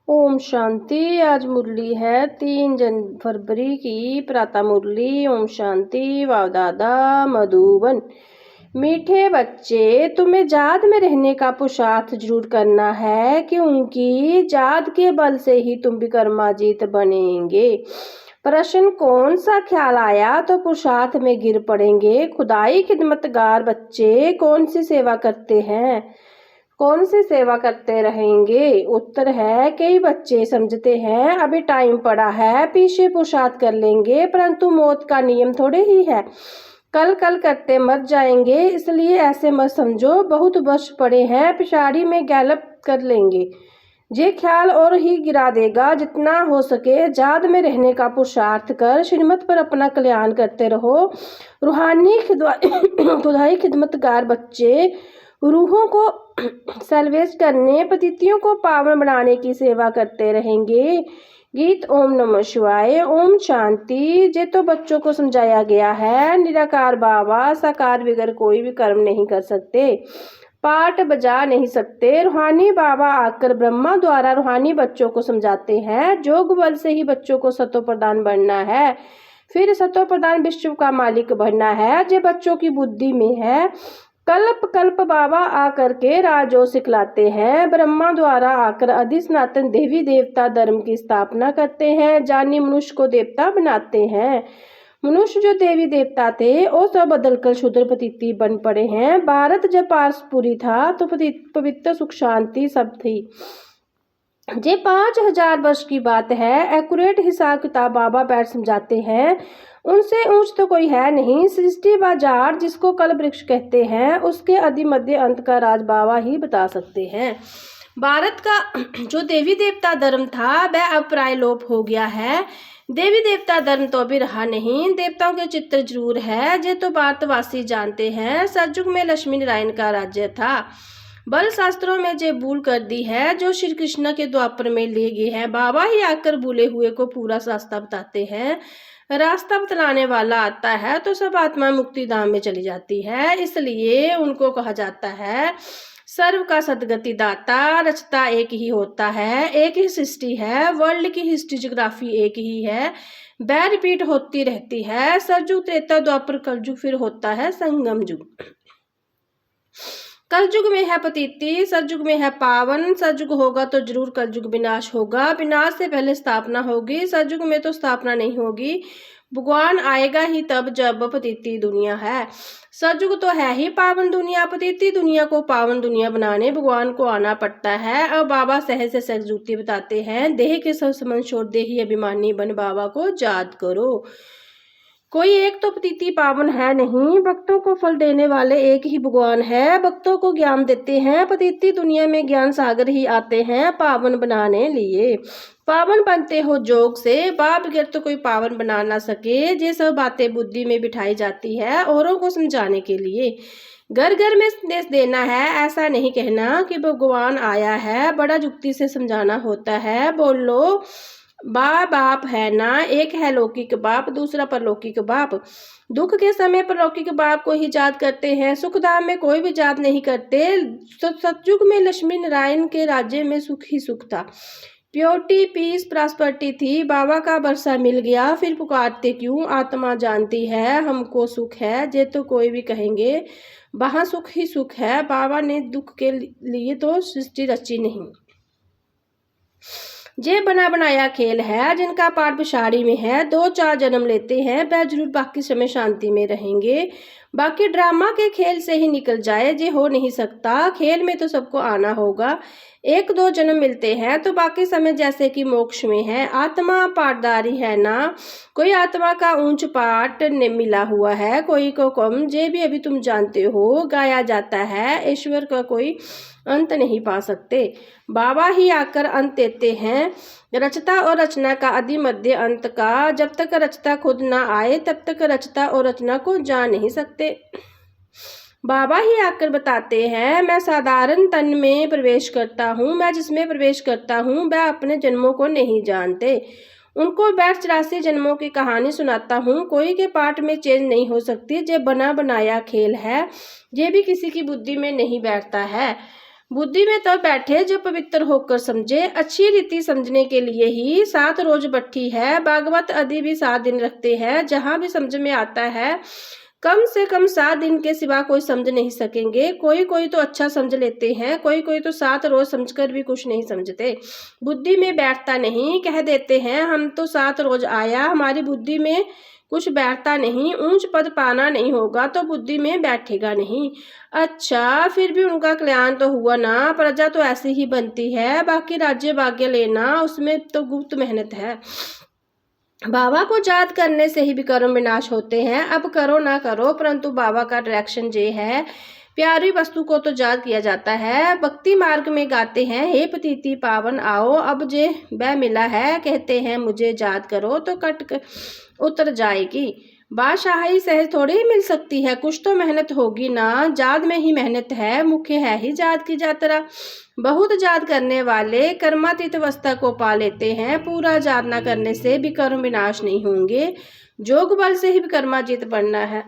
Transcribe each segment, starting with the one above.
ओम शांति। आज मुरली है 3 फरवरी की प्रातः मुरली। ओम शांति। वावदादा मधुबन। मीठे बच्चे, तुम्हें जाद में रहने का पुरुषार्थ जरूर करना है कि उनकी जाद के बल से ही तुम विक्रमाजीत बनेंगे। प्रश्न कौन सा ख्याल आया तो पुरुषार्थ में गिर पड़ेंगे। खुदाई खिदमतगार बच्चे कौन सी सेवा करते हैं, कौन सी सेवा करते रहेंगे। उत्तर है, कई बच्चे समझते हैं अभी टाइम पड़ा है, पीछे पुरुषार्थ कर लेंगे, परंतु मौत का नियम थोड़े ही है, कल कल करते मर जाएंगे, इसलिए ऐसे मत समझो, बहुत वर्ष पड़े हैं, पिछाड़ी में गैलप कर लेंगे। ये ख्याल और ही गिरा देगा। जितना हो सके जाद में रहने का पुरुषार्थ कर श्रीमत पर अपना कल्याण करते रहो। रूहानी खुदाई खिदमतगार बच्चे रूहों को सेल्वेज करने, पतितियों को पावन बनाने की सेवा करते रहेंगे। गीत ओम नमः शिवाय। ओम शांति। जे तो बच्चों को समझाया गया है, निराकार बाबा साकार बगैर कोई भी कर्म नहीं कर सकते, पाठ बजा नहीं सकते। रूहानी बाबा आकर ब्रह्मा द्वारा रूहानी बच्चों को समझाते हैं, जोग बल से ही बच्चों को सतो प्रदान बनना है, फिर सतो प्रदान विश्व का मालिक बनना है। जे बच्चों की बुद्धि में है, कल्प कल्प बाबा आकर के राजो सिखलाते हैं, ब्रह्मा द्वारा आकर आदि सनातन देवी देवता धर्म की स्थापना करते हैं, जानी मनुष्य को देवता बनाते हैं। मनुष्य जो देवी देवता थे वो सब बदलकर शूद्र पतिति बन पड़े हैं। भारत जब पारसपुरी था तो पवित्र सुख शांति सब थी। ये 5000 वर्ष की बात है। एक्यूरेट हिसाब किताब बाबा बैठ समझाते हैं, उनसे ऊंच तो कोई है नहीं। सृष्टि बाजार जिसको कल वृक्ष कहते हैं, उसके आदि मध्य अंत का राज बाबा ही बता सकते हैं। भारत का जो देवी देवता धर्म था वह अब प्राय लोप हो गया है। देवी देवता धर्म तो अभी रहा नहीं, देवताओं के चित्र जरूर है, जे तो भारतवासी जानते हैं। सतयुग में लक्ष्मी नारायण का राज्य था। बल शास्त्रों में जे भूल कर दी है जो श्री कृष्ण के द्वापर में ले गए हैं, बाबा ही आकर भूले हुए को पूरा रास्ता बताते हैं। रास्ता बतलाने वाला आता है तो सब आत्मा मुक्ति धाम में चली जाती है, इसलिए उनको कहा जाता है सर्व का सदगति दाता। रचता एक ही होता है, एक ही सृष्टि है, वर्ल्ड की हिस्ट्री ज्योग्राफी एक ही है, वह रिपीट होती रहती है। सतयुग त्रेता द्वापर कलयुग, फिर होता है संगम युग। कलयुग में है पतिति, सतयुग में है पावन। सतयुग होगा तो जरूर कलयुग विनाश होगा, विनाश से पहले स्थापना होगी। सतयुग में तो स्थापना नहीं होगी, भगवान आएगा ही तब जब पतिति दुनिया है। सतयुग तो है ही पावन दुनिया, पतिति दुनिया को पावन दुनिया बनाने भगवान को आना पड़ता है। अब बाबा सहज से सहज युक्ति बताते हैं, देह के सब संबंध छोड़ दे ही अभिमानी बन बाबा को याद करो। कोई एक तो पतिति पावन है नहीं, भक्तों को फल देने वाले एक ही भगवान है, भक्तों को ज्ञान देते हैं। पतिति दुनिया में ज्ञान सागर ही आते हैं पावन बनाने लिए। पावन बनते हो जोग से, बाप बगैर तो कोई पावन बना ना सके। ये सब बातें बुद्धि में बिठाई जाती है औरों को समझाने के लिए। घर घर में संदेश देना है, ऐसा नहीं कहना कि भगवान आया है, बड़ा युक्ति से समझाना होता है। बोलो बाप है ना, एक है लौकिक बाप, दूसरा परलौकिक बाप। दुख के समय परलौकिक बाप को ही याद करते हैं, सुखधाम में कोई भी याद नहीं करते। सतयुग में लक्ष्मी नारायण के राज्य में सुख ही सुख था, प्योरिटी पीस प्रॉस्पेरिटी थी। बाबा का बरसा मिल गया, फिर पुकारते क्यों, आत्मा जानती है हमको सुख है। जे तो कोई भी कहेंगे वहाँ सुख ही सुख है, बाबा ने दुख के लिए तो सृष्टि रची नहीं। ये बना बनाया खेल है, जिनका पाठ पिछाड़ी में है, 2-4 जन्म लेते हैं, वह जरूर बाकी समय शांति में रहेंगे। बाकी ड्रामा के खेल से ही निकल जाए ये हो नहीं सकता, खेल में तो सबको आना होगा। 1-2 जन्म मिलते हैं तो बाकी समय जैसे कि मोक्ष में है। आत्मा पाठदारी है ना, कोई आत्मा का ऊंच पाठ मिला हुआ है, कोई को कम, ये भी अभी तुम जानते हो। गाया जाता है ईश्वर का कोई अंत नहीं पा सकते, बाबा ही आकर अंत देते हैं। रचता और रचना का आदि मध्य अंत का, जब तक रचता खुद ना आए तब तक रचता और रचना को जान नहीं सकते। बाबा ही आकर बताते हैं, मैं साधारण तन में प्रवेश करता हूँ, मैं जिसमें प्रवेश करता हूँ वह अपने जन्मों को नहीं जानते। उनको 82 जन्मों की कहानी सुनाता हूँ, कोई के पाठ में चेंज नहीं हो सकती। ये बना बनाया खेल है, ये भी किसी की बुद्धि में नहीं बैठता है। बुद्धि में तब बैठे जब पवित्र होकर समझे। अच्छी रीति समझने के लिए ही 7 रोज बैठी है। भागवत आदि भी 7 दिन रखते हैं। जहां भी समझ में आता है कम से कम 7 दिन के सिवा कोई समझ नहीं सकेंगे। कोई कोई तो अच्छा समझ लेते हैं, कोई कोई तो 7 रोज समझकर भी कुछ नहीं समझते। बुद्धि में बैठता नहीं, कह देते हैं हम तो 7 रोज आया, हमारी बुद्धि में कुछ बैठता नहीं। ऊंच पद पाना नहीं होगा तो बुद्धि में बैठेगा नहीं। अच्छा, फिर भी उनका कल्याण तो हुआ ना। प्रजा तो ऐसी ही बनती है, बाकी राज्य भाग्य लेना उसमें तो गुप्त मेहनत है। बाबा को याद करने से ही विकर्म विनाश होते हैं। अब करो ना करो, परंतु बाबा का डायरेक्शन ये है, प्यारी वस्तु को तो याद किया जाता है। भक्ति मार्ग में गाते हैं, हे पतिति पावन आओ, अब जे वह मिला है, कहते हैं मुझे याद करो तो कट उतर जाएगी। बादशाही सहज थोड़ी ही मिल सकती है, कुछ तो मेहनत होगी ना। याद में ही मेहनत है, मुख्य है ही याद की यात्रा। बहुत याद करने वाले कर्मातीत अवस्था को पा लेते हैं। पूरा याद न करने से भी कर्म विनाश नहीं होंगे, जोग बल से ही भी कर्माजीत बनना है।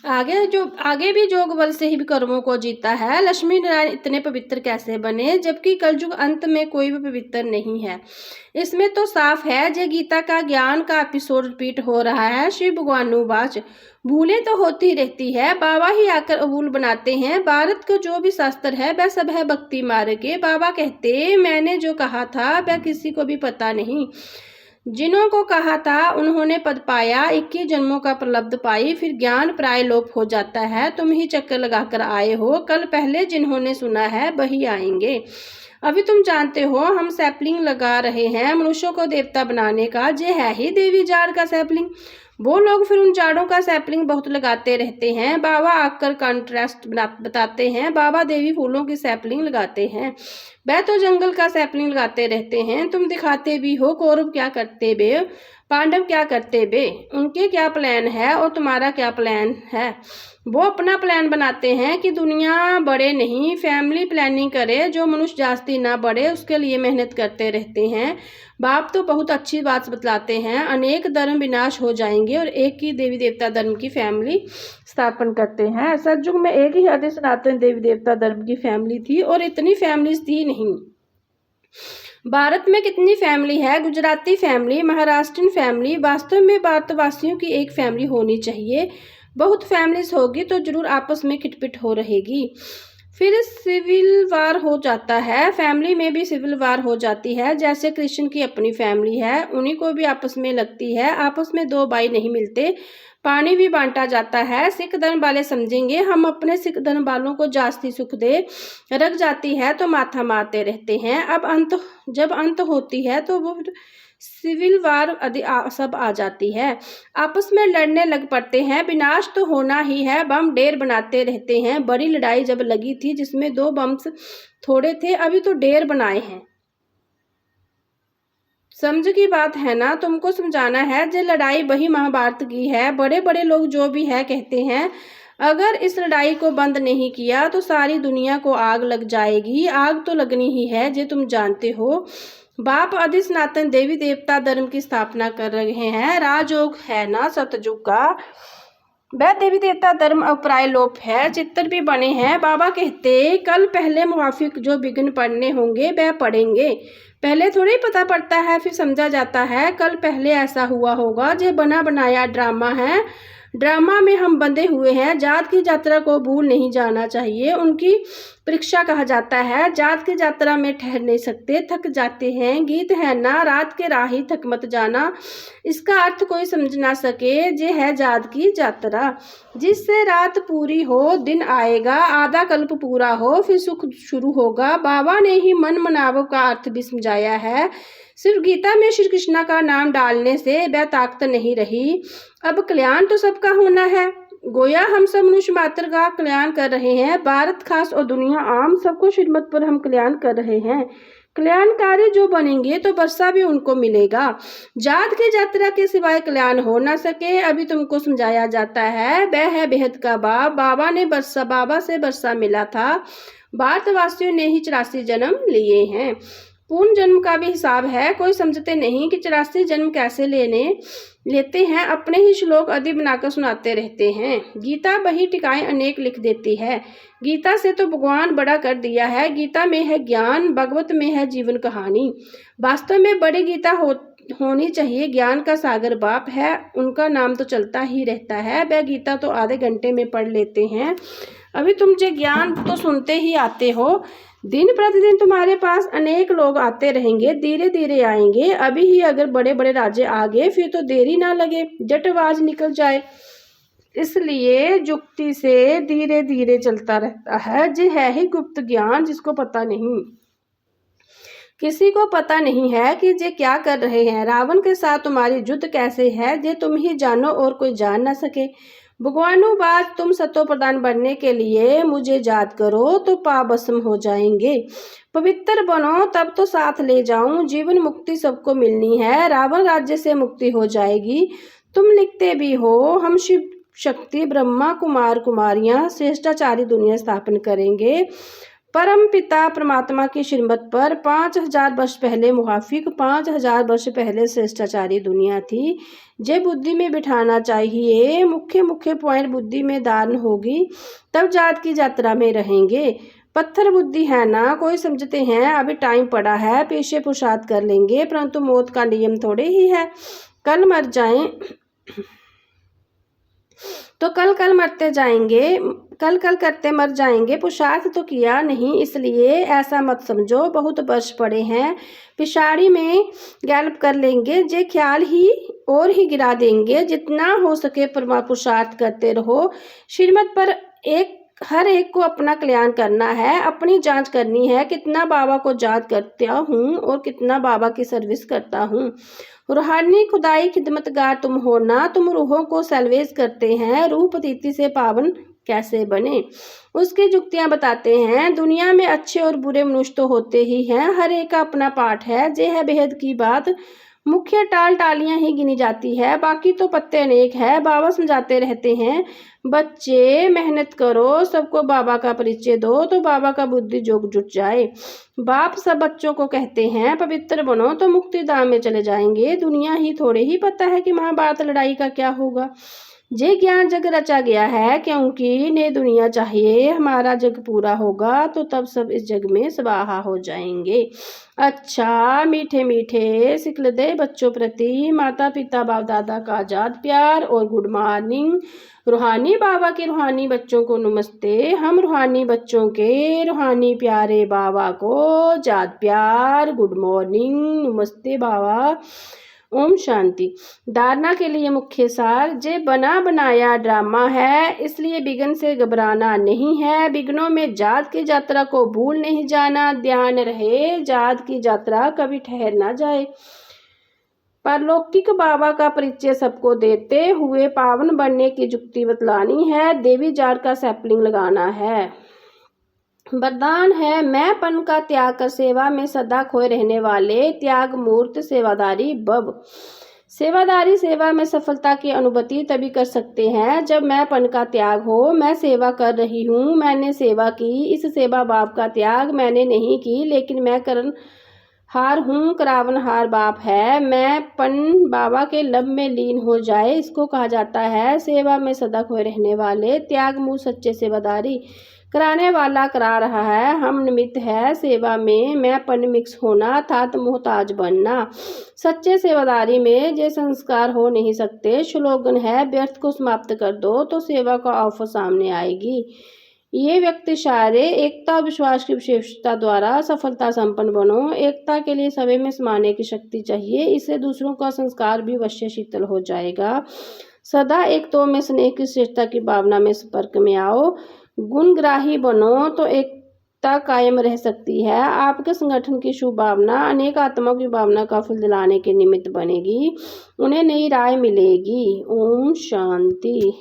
आगे भी जोग बल से ही कर्मों को जीता है। लक्ष्मी नारायण इतने पवित्र कैसे बने, जबकि कलयुग अंत में कोई भी पवित्र नहीं है। इसमें तो साफ है, जे गीता का ज्ञान का एपिसोड रिपीट हो रहा है। श्री भगवानुवाच, भूलें तो होती रहती है, बाबा ही आकर अबूल बनाते हैं। भारत का जो भी शास्त्र है वह सब है भक्ति मार्ग के। बाबा कहते, मैंने जो कहा था वह किसी को भी पता नहीं। जिन्हों को कहा था उन्होंने पद पाया, 21 जन्मों का प्रलब्ध पाई, फिर ज्ञान प्राय लोप हो जाता है। तुम ही चक्कर लगाकर आए हो, कल पहले जिन्होंने सुना है वही आएंगे। अभी तुम जानते हो हम सैपलिंग लगा रहे हैं मनुष्यों को देवता बनाने का। जे है ही देवी जाड़ का सैपलिंग। वो लोग फिर उन जाड़ों का सैपलिंग बहुत लगाते रहते हैं। बाबा आकर कॉन्ट्रास्ट बताते हैं। बाबा देवी फूलों की सैपलिंग लगाते हैं, वह तो जंगल का सैपलिंग लगाते रहते हैं। तुम दिखाते भी हो कौरव क्या करते बे, पांडव क्या करते बे, उनके क्या प्लान है और तुम्हारा क्या प्लान है। वो अपना प्लान बनाते हैं कि दुनिया बढ़े नहीं, फैमिली प्लानिंग करे। जो मनुष्य जास्ती ना बढ़े उसके लिए मेहनत करते रहते हैं। बाप तो बहुत अच्छी बात बतलाते हैं, अनेक धर्म विनाश हो जाएंगे और एक ही देवी देवता धर्म की फैमिली स्थापन करते हैं। सतयुग में एक ही आदि सनातन देवी देवता धर्म की फैमिली थी और इतनी फैमिलीज थी नहीं। भारत में कितनी फैमिली है, गुजराती फैमिली, महाराष्ट्रियन फैमिली। वास्तव में भारतवासियों की एक फैमिली होनी चाहिए। बहुत फैमिलीज होगी तो जरूर आपस में खिटपिट हो रहेगी, फिर सिविल वार हो जाता है। फैमिली में भी सिविल वार हो जाती है। जैसे कृष्ण की अपनी फैमिली है, उन्हीं को भी आपस में लगती है। आपस में 2 भाई नहीं मिलते, पानी भी बांटा जाता है। सिख धर्म वाले समझेंगे हम अपने सिख धर्म वालों को जास्ती सुख दे रख जाती है तो माथा मारते रहते हैं। अब जब अंत होती है तो वो सिविल वार आदि सब आ जाती है, आपस में लड़ने लग पड़ते हैं। विनाश तो होना ही है, बम ढेर बनाते रहते हैं। बड़ी लड़ाई जब लगी थी जिसमें 2 बम्स थोड़े थे, अभी तो ढेर बनाए हैं। समझ की बात है ना, तुमको समझाना है। जो लड़ाई वही महाभारत की है। बड़े बड़े लोग जो भी है कहते हैं अगर इस लड़ाई को बंद नहीं किया तो सारी दुनिया को आग लग जाएगी। आग तो लगनी ही है, जे तुम जानते हो। बाप आदि सनातन देवी देवता धर्म की स्थापना कर रहे हैं। राजयोग है ना सतयुग का, वह देवी देवता धर्म अब प्राय लोप है। चित्र भी बने हैं। बाबा कहते कल पहले मुआफिक जो विघ्न पढ़ने होंगे वह पढ़ेंगे। पहले थोड़ी पता पड़ता है फिर समझा जाता है। कल पहले ऐसा हुआ होगा। जो बना बनाया ड्रामा है, ड्रामा में हम बंधे हुए हैं। जात की यात्रा को भूल नहीं जाना चाहिए, उनकी परीक्षा कहा जाता है। जात की यात्रा में ठहर नहीं सकते, थक जाते हैं। गीत है ना, रात के राही थक मत जाना। इसका अर्थ कोई समझ ना सके, ये है जात की यात्रा। जिससे रात पूरी हो दिन आएगा, आधा कल्प पूरा हो फिर सुख शुरू होगा। बाबा ने ही मन मनावों का अर्थ भी समझाया है। सिर्फ गीता में श्री कृष्णा का नाम डालने से वह ताकत नहीं रही। अब कल्याण तो सबका होना है। गोया हम सब मनुष्य मात्र का कल्याण कर रहे हैं। भारत खास और दुनिया आम सबको श्रीमत पर हम कल्याण कर रहे हैं। कल्याणकारी जो बनेंगे तो वर्षा भी उनको मिलेगा। जात की यात्रा के सिवाय कल्याण हो ना सके। अभी तुमको समझाया जाता है, वह है बेहद का बाप। बाबा से वर्षा मिला था। भारतवासियों ने ही 84 जन्म लिए हैं। पूर्ण जन्म का भी हिसाब है। कोई समझते नहीं कि 84 जन्म कैसे लेते हैं। अपने ही श्लोक आदि बनाकर सुनाते रहते हैं। गीता बही टिकाएं अनेक लिख देती है। गीता से तो भगवान बड़ा कर दिया है। गीता में है ज्ञान, भगवत में है जीवन कहानी। वास्तव में बड़ी गीता होनी चाहिए। ज्ञान का सागर बाप है, उनका नाम तो चलता ही रहता है। वह गीता तो आधे घंटे में पढ़ लेते हैं। अभी तुम जो ज्ञान तो सुनते ही आते हो। दिन प्रतिदिन तुम्हारे पास अनेक लोग आते रहेंगे, धीरे धीरे आएंगे। अभी ही अगर बड़े बड़े राजे आ गए फिर तो देरी ना लगे, झट आवाज निकल जाए। इसलिए जुक्ति से धीरे धीरे चलता रहता है। जे है ही गुप्त ज्ञान, जिसको पता नहीं, किसी को पता नहीं है कि जे क्या कर रहे हैं। रावण के साथ तुम्हारी युद्ध कैसे है, जे तुम ही जानो और कोई जान ना सके। भगवानुवाद, तुम सतो प्रधान बनने के लिए मुझे याद करो तो पाप भस्म हो जाएंगे। पवित्र बनो तब तो साथ ले जाऊं। जीवन मुक्ति सबको मिलनी है, रावण राज्य से मुक्ति हो जाएगी। तुम लिखते भी हो, हम शिव शक्ति ब्रह्मा कुमार कुमारियां श्रेष्ठाचारी दुनिया स्थापन करेंगे। परम पिता परमात्मा की श्रीमत पर 5000 वर्ष पहले मुहाफिक, 5000 वर्ष पहले श्रेष्ठाचारी दुनिया थी। जे बुद्धि में बिठाना चाहिए, मुख्य मुख्य पॉइंट बुद्धि में दान होगी, तब जात की यात्रा में रहेंगे। पत्थर बुद्धि है ना, कोई समझते हैं अभी टाइम पड़ा है, पेशे पुरुषार्थ कर लेंगे। परंतु मौत का नियम थोड़े ही है, कल मर जाएं तो कल मरते जाएंगे, कल करते मर जाएंगे। पुरुषार्थ तो किया नहीं, इसलिए ऐसा मत समझो बहुत वर्ष पड़े हैं, पिछाड़ी में गैल्प कर लेंगे। जे ख्याल ही और ही गिरा देंगे। जितना हो सके पुरुषार्थ करते रहो। श्रीमत पर हर एक को अपना कल्याण करना है, अपनी जांच करनी है। कितना बाबा को याद करता हूँ और कितना बाबा की सर्विस करता हूँ। रूहानी खुदाई खिदमतगार तुम हो ना, तुम रूहों को सैल्वेज करते हैं। रूह पतिति से पावन कैसे बने, उसकी जुक्तियां बताते हैं। दुनिया में अच्छे और बुरे मनुष्य तो होते ही हैं, हर एक का अपना पाठ है। जे है बेहद की बात, मुख्य टालियां ही गिनी जाती है, बाकी तो पत्ते अनेक है। बाबा समझाते रहते हैं, बच्चे मेहनत करो, सबको बाबा का परिचय दो तो बाबा का बुद्धि जोग जुट जाए। बाप सब बच्चों को कहते हैं, पवित्र बनो तो मुक्ति धाम में चले जाएंगे। दुनिया ही थोड़े ही पता है कि महाभारत लड़ाई का क्या होगा। जे ज्ञान जग रचा गया है, क्योंकि ने दुनिया चाहिए। हमारा जग पूरा होगा तो तब सब इस जग में स्वाहा हो जाएंगे। अच्छा मीठे मीठे सिखल दे बच्चों प्रति माता पिता बाप दादा का आजाद प्यार और गुड मॉर्निंग। रूहानी बाबा के रूहानी बच्चों को नमस्ते। हम रूहानी बच्चों के रूहानी प्यारे बाबा को आजाद प्यार, गुड मॉर्निंग, नमस्ते बाबा, ओम शांति। धारणा के लिए मुख्य सार, जे बना बनाया ड्रामा है, इसलिए विघ्न से घबराना नहीं है। विघ्नों में जात की यात्रा को भूल नहीं जाना। ध्यान रहे जात की यात्रा कभी ठहर ना जाए। पारलौकिक बाबा का परिचय सबको देते हुए पावन बनने की जुक्ति बतलानी है। देवी जार का सैपलिंग लगाना है। वरदान है, मैंपन का त्याग कर सेवा में सदा खोए रहने वाले त्याग मूर्त सेवादारी भव। सेवादारी सेवा में सफलता की अनुभूति तभी कर सकते हैं जब मैंपन का त्याग हो। मैं सेवा कर रही हूँ, मैंने सेवा की, इस सेवा भाव का त्याग मैंने नहीं की, लेकिन मैं करन हार हूँ, करावनहार बाप है। मैंपन बाबा के लब में लीन हो जाए, इसको कहा जाता है सेवा में सदा खोए रहने वाले त्याग मूल सच्चे सेवादारी। कराने वाला करा रहा है, हम निमित्त है सेवा में। मैंपन मिक्स होना था मोहताज बनना। सच्चे सेवादारी में जे संस्कार हो नहीं सकते। स्लोगन है, व्यर्थ को समाप्त कर दो तो सेवा का ऑफर सामने आएगी। ये व्यक्ति सारे एकता विश्वास की विशेषता द्वारा सफलता संपन्न बनो। एकता के लिए सभी में समाने की शक्ति चाहिए, इससे दूसरों का संस्कार भी अवश्य शीतल हो जाएगा। सदा एक तो में स्नेह की श्रेष्ठता की भावना में संपर्क में आओ। गुणग्राही बनो तो एकता कायम रह सकती है। आपके संगठन की शुभ भावना अनेक आत्माओं की भावना का फल दिलाने के निमित्त बनेगी, उन्हें नई राय मिलेगी। ओम शांति।